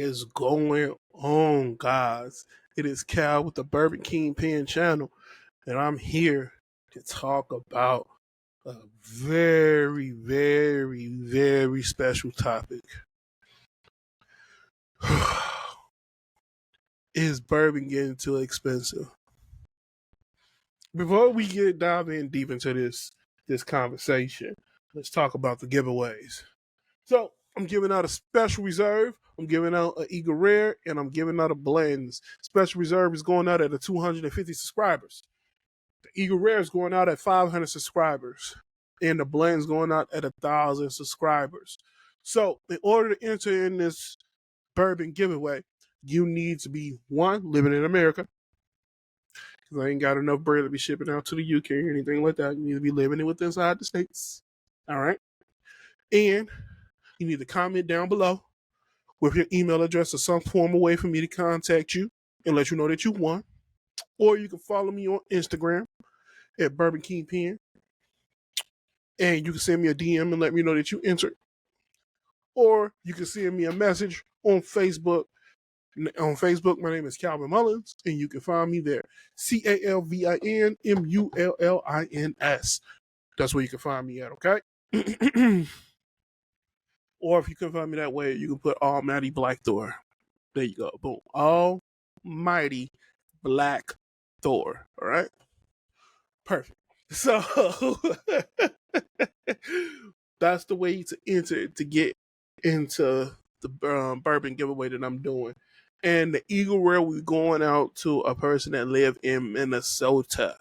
is going on, guys? It is Cal with the Bourbon Kingpin channel, and I'm here to talk about a very, very, very special topic. Is bourbon getting too expensive? Before we dive in deep into this conversation, let's talk about the giveaways. So I'm giving out a special reserve. I'm giving out an Eagle Rare, and I'm giving out a blends. Special reserve is going out at 250 subscribers. The Eagle Rare is going out at 500 subscribers, and the blends going out at 1,000 subscribers. So in order to enter in this bourbon giveaway, you need to be one, living in America, because I ain't got enough bread to be shipping out to the UK or anything like that. You need to be living within inside the States. All right. And you need to comment down below with your email address or some form of way for me to contact you and let you know that you won. Or you can follow me on Instagram at Bourbon Kingpin. And you can send me a DM and let me know that you entered. Or you can send me a message on Facebook. On Facebook, my name is Calvin Mullins, and you can find me there. CalvinMullins. That's where you can find me at, okay? Or if you can find me that way, you can put Almighty Black Thor. There you go. Boom. Almighty Black Thor. All right? Perfect. So that's the way to enter to get into the bourbon giveaway that I'm doing. And the Eagle Rare, we're going out to a person that live in Minnesota.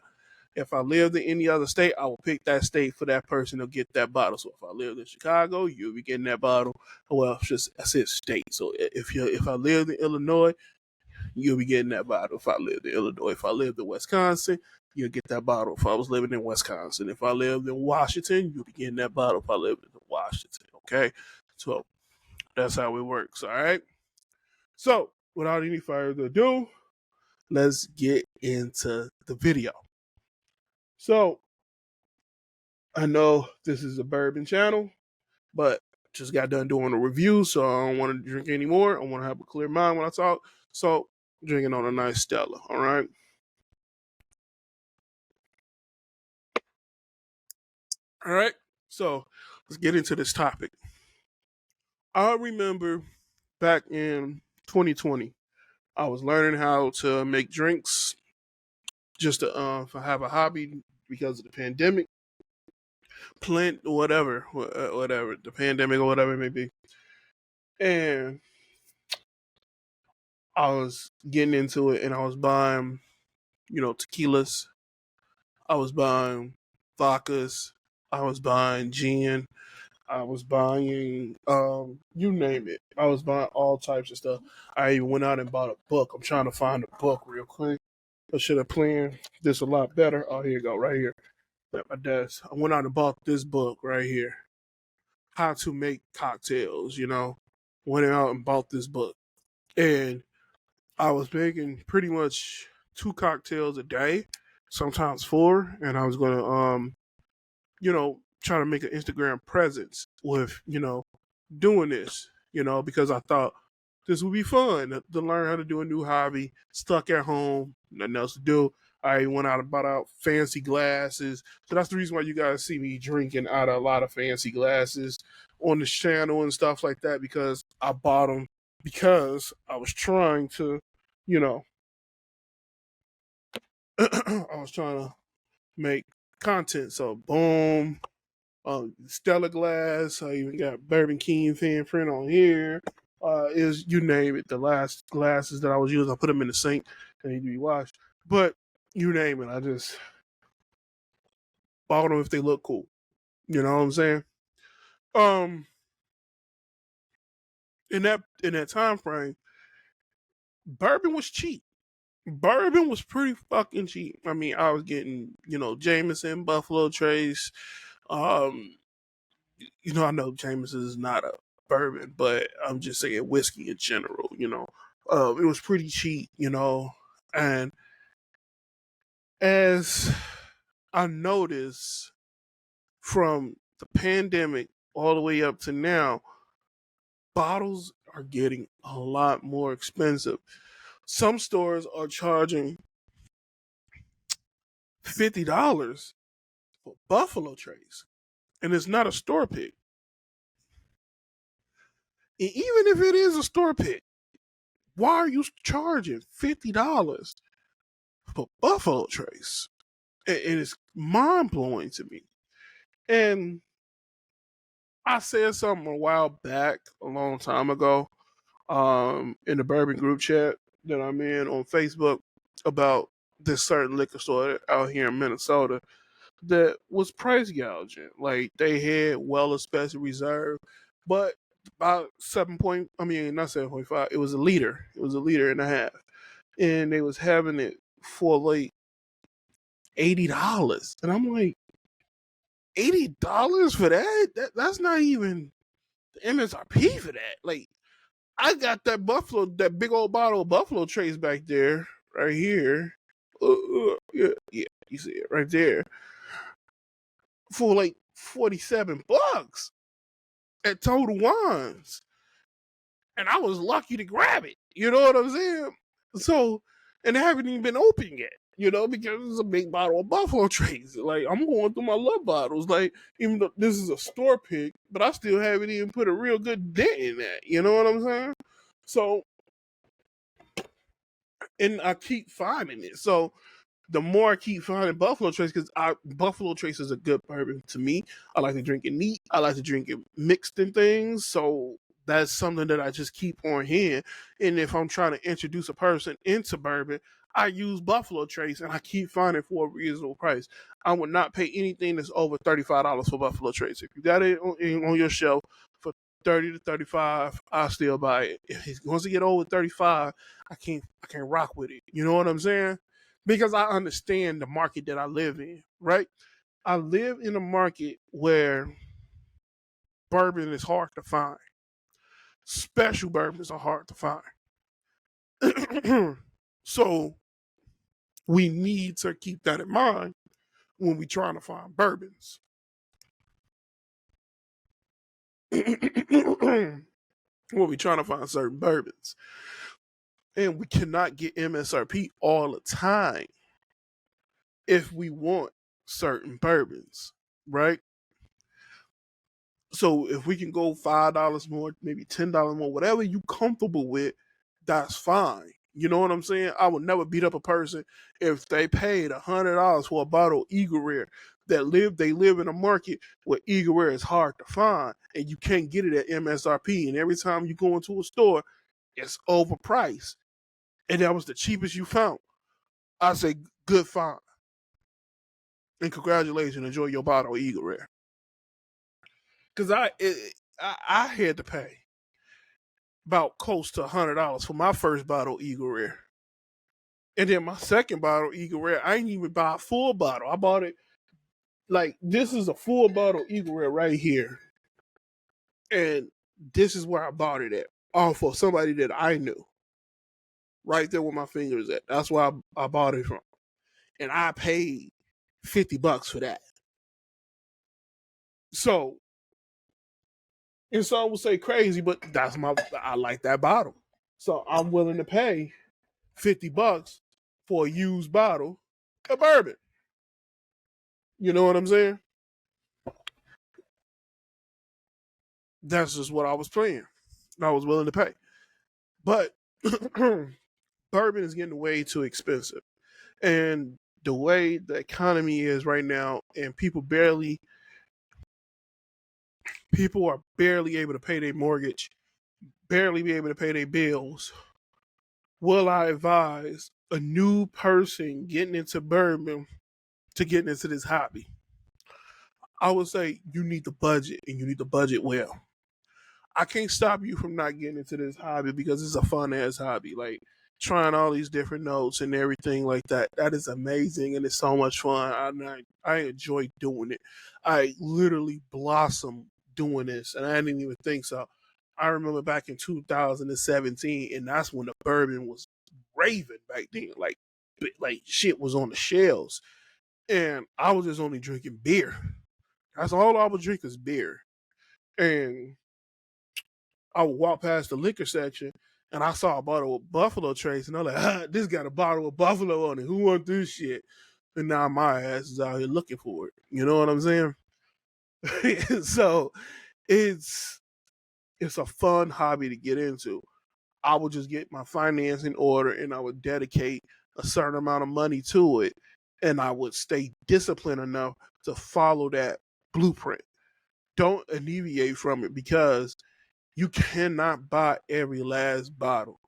If I lived in any other state, I will pick that state for that person to get that bottle. So if I lived in Chicago, you'll be getting that bottle. Well, I said state. So if I lived in Illinois, you'll be getting that bottle. If I lived in Illinois, if I lived in Wisconsin, you'll get that bottle. If I was living in Wisconsin, if I lived in Washington, you'll be getting that bottle. If I lived in Washington, okay. So that's how it works. All right. So without any further ado, let's get into the video. So I know this is a bourbon channel, but just got done doing a review, so I don't want to drink anymore. I want to have a clear mind when I talk. So drinking on a nice Stella, all right? All right, so let's get into this topic. I remember back in 2020, I was learning how to make drinks just to have a hobby because of the pandemic. Plant whatever, the pandemic or whatever it may be. And I was getting into it and I was buying, tequilas. I was buying vodkas. I was buying gin. I was buying, you name it. I was buying all types of stuff. I even went out and bought a book. I'm trying to find a book real quick. I should have planned this a lot better. Oh, here you go, right here at my desk. I went out and bought this book right here. How to Make Cocktails, Went out and bought this book. And I was making pretty much 2 cocktails a day, sometimes 4. And I was going to, try to make an Instagram presence with, doing this, because I thought this would be fun to learn how to do a new hobby, stuck at home, nothing else to do. I went out and bought out fancy glasses. So that's the reason why you guys see me drinking out of a lot of fancy glasses on this channel and stuff like that, because I bought them because I was trying to, I was trying to make content. So boom, Stella glass. I even got Bourbon Kingpin print on here. Is you name it. The last glasses that I was using, I put them in the sink. They need to be washed. But you name it, I just bought them if they look cool. You know what I'm saying? Um, in that time frame, bourbon was cheap. Bourbon was pretty fucking cheap. I mean, I was getting, Jameson, Buffalo Trace. Um, I know Jameson is not a bourbon, but I'm just saying whiskey in general, it was pretty cheap, and as I noticed from the pandemic all the way up to now, bottles are getting a lot more expensive. Some stores are charging $50 for Buffalo Trace, and it's not a store pick. And even if it is a store pick, why are you charging $50 for Buffalo Trace? It is mind blowing to me. And I said something a while back, a long time ago, in the bourbon group chat that I'm in on Facebook about this certain liquor store out here in Minnesota that was price gouging. Like they had Weller Special Reserve, but about 7 point, I mean not 7.5. It was a liter. It was a liter and a half, and they was having it for like $80, and I'm like, $80 for that? That's not even the MSRP for that. Like I got that big old bottle of Buffalo Trace back there, right here. Yeah, yeah, you see it right there for like $47 at Total Wines, and I was lucky to grab it. You know what I'm saying? So, and they haven't even been open yet. You know, because it's a big bottle of Buffalo Trace. Like I'm going through my love bottles. Like even though this is a store pick, but I still haven't even put a real good dent in that. You know what I'm saying? So, and I keep finding it. So the more I keep finding Buffalo Trace, because Buffalo Trace is a good bourbon to me. I like to drink it neat. I like to drink it mixed in things. So that's something that I just keep on hand. And if I'm trying to introduce a person into bourbon, I use Buffalo Trace, and I keep finding it for a reasonable price. I would not pay anything that's over $35 for Buffalo Trace. If you got it on your shelf for 30 to 35, I still buy it. If it wants to get over 35, I can't rock with it. You know what I'm saying? Because I understand the market that I live in, right? I live in a market where bourbon is hard to find. Special bourbons are hard to find. So we need to keep that in mind when we're trying to find bourbons. When we're trying to find certain bourbons. And we cannot get MSRP all the time if we want certain bourbons, right? So if we can go $5 more, maybe $10 more, whatever you comfortable with, that's fine. You know what I'm saying? I would never beat up a person if they paid $100 for a bottle of Eagle Rare they live in a market where Eagle Rare is hard to find and you can't get it at MSRP. And every time you go into a store, it's overpriced. And that was the cheapest you found. I say good find. And congratulations, enjoy your bottle of Eagle Rare. Because I had to pay about close to $100 for my first bottle Eagle Rare. And then my second bottle Eagle Rare, I didn't even buy a full bottle. I bought it like this is a full bottle Eagle Rare right here. And this is where I bought it at. All for somebody that I knew. Right there where my fingers at. That's where I bought it from. And I paid $50 for that. So, and some will say crazy, but I like that bottle. So I'm willing to pay $50 for a used bottle of bourbon. You know what I'm saying? That's just what I was paying. I was willing to pay. But bourbon is getting way too expensive. And the way the economy is right now, and people are barely able to pay their mortgage, barely be able to pay their bills. Will I advise a new person getting into bourbon to getting into this hobby? I would say you need to budget, and you need to budget well. I can't stop you from not getting into this hobby because it's a fun ass hobby. Like trying all these different notes and everything like that. That is amazing and it's so much fun. I enjoy doing it. I literally blossomed doing this, and I didn't even think so. I remember back in 2017, and that's when the bourbon was raving back then. Like shit was on the shelves, and I was just only drinking beer. That's all I would drink is beer, and I would walk past the liquor section and I saw a bottle of Buffalo Trace, and I'm like, this got a bottle of Buffalo on it. Who want this shit? And now my ass is out here looking for it. You know what I'm saying? So it's a fun hobby to get into. I would just get my finance in order and I would dedicate a certain amount of money to it, and I would stay disciplined enough to follow that blueprint. Don't alleviate from it, because you cannot buy every last bottle.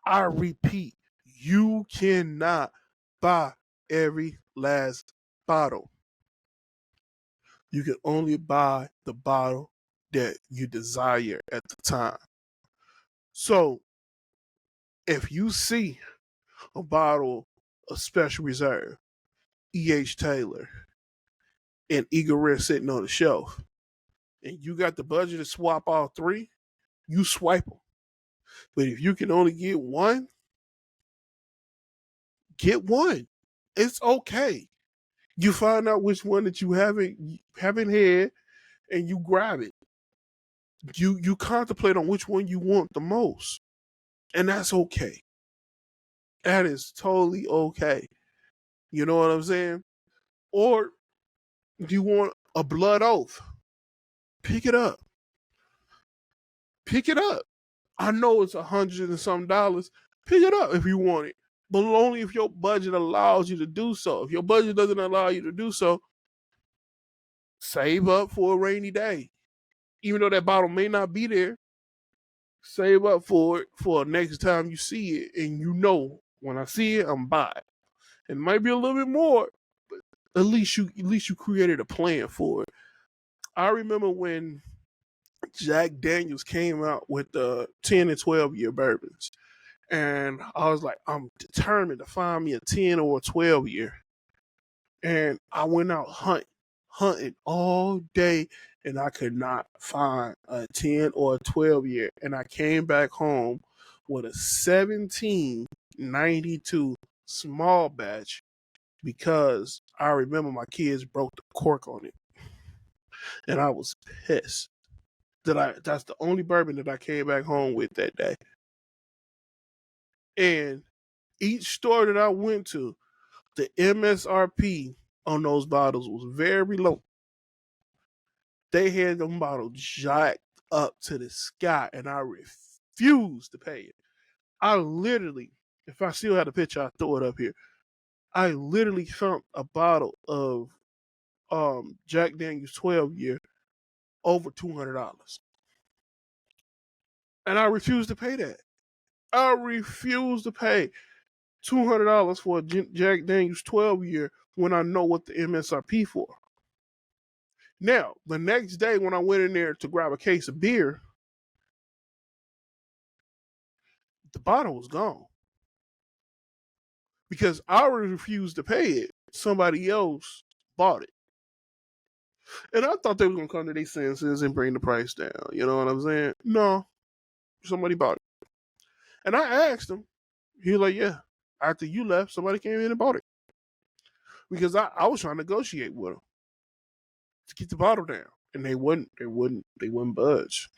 I repeat, you cannot buy every last bottle. You can only buy the bottle that you desire at the time. So if you see a bottle of Special Reserve, E.H. Taylor, and Eagle Rare sitting on the shelf, and you got the budget to swap all three, you swipe them. But if you can only get one, get one. It's okay. You find out which one that you haven't had, and you grab it. You contemplate on which one you want the most, and that's okay. That is totally okay. You know what I'm saying? Or do you want a blood oath? Pick it up. Pick it up. I know it's $100 and some. Pick it up if you want it, but only if your budget allows you to do so. If your budget doesn't allow you to do so, save up for a rainy day. Even though that bottle may not be there, save up for it for next time you see it, and you know when I see it, I'm buy it. It might be a little bit more, but at least you created a plan for it. I remember when Jack Daniels came out with the 10 and 12 year bourbons. And I was like, I'm determined to find me a 10 or a 12 year. And I went out hunting all day, and I could not find a 10 or a 12 year. And I came back home with a 1792 small batch, because I remember my kids broke the cork on it. And I was pissed that's the only bourbon that I came back home with that day. And each store that I went to, the MSRP on those bottles was very low. They had them bottles jacked up to the sky, and I refused to pay it. I literally, if I still had a picture, I'd throw it up here. I literally found a bottle of Jack Daniels 12 year over $200, and I refused to pay that. I refuse to pay $200 for a Jack Daniels 12 year when I know what the MSRP for. Now, the next day when I went in there to grab a case of beer, the bottle was gone because I refused to pay it. Somebody else bought it. And I thought they were going to come to their senses and bring the price down. You know what I'm saying? No, somebody bought it. And I asked him. He was like, yeah, after you left, somebody came in and bought it. Because I was trying to negotiate with them to get the bottle down. And they wouldn't budge.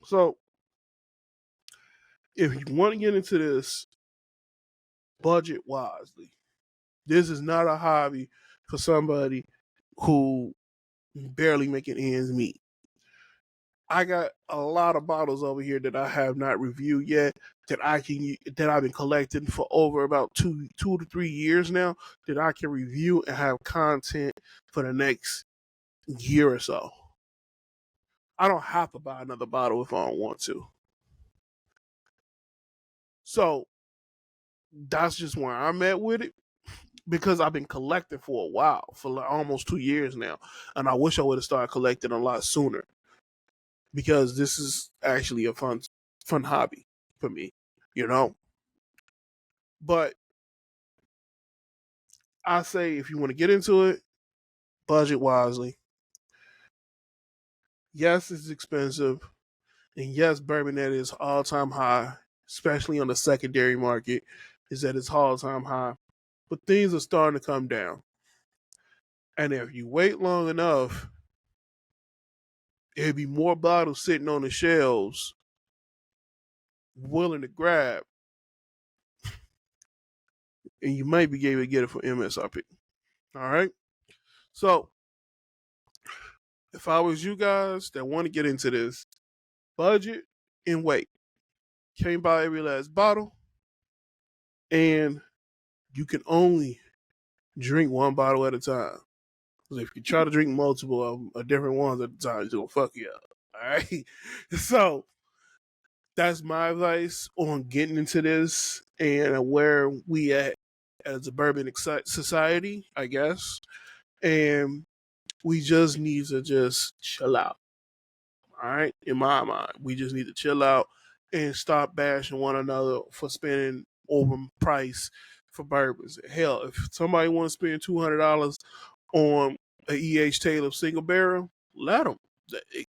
So if you want to get into this, budget wisely. This is not a hobby for somebody who barely making ends meet. I got a lot of bottles over here that I have not reviewed yet, that I've been collecting for over about 2 to 3 years now, that I can review and have content for the next year or so. I don't have to buy another bottle if I don't want to. So that's just where I'm at with it, because I've been collecting for a while, for like almost 2 years now, and I wish I would have started collecting a lot sooner, because this is actually a fun hobby for me, you know. But I say if you want to get into it, budget wisely. Yes, it's expensive, and yes, bourbon at its all time high, especially on the secondary market, is at its all time high. But things are starting to come down, and if you wait long enough, there'd be more bottles sitting on the shelves willing to grab, and you might be able to get it for MSRP. All right. So if I was you guys that want to get into this, budget and wait. Can't buy every last bottle, and you can only drink one bottle at a time. Because if you try to drink multiple of different ones at a time, it's gonna fuck you up. All right. So that's my advice on getting into this and where we at as a bourbon society, I guess. And we just need to just chill out. All right, in my mind, we just need to chill out and stop bashing one another for spending over price for bourbons. Hell, if somebody want to spend $200 on a Taylor single barrel, let them.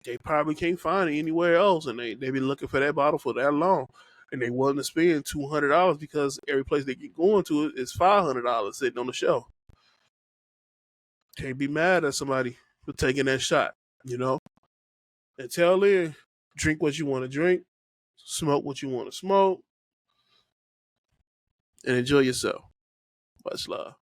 They probably can't find it anywhere else, and they be looking for that bottle for that long, and they willing to spend $200 because every place they get going to it is $500 sitting on the shelf. Can't be mad at somebody for taking that shot, you know. Until then, drink what you want to drink, smoke what you want to smoke, and enjoy yourself. Much love.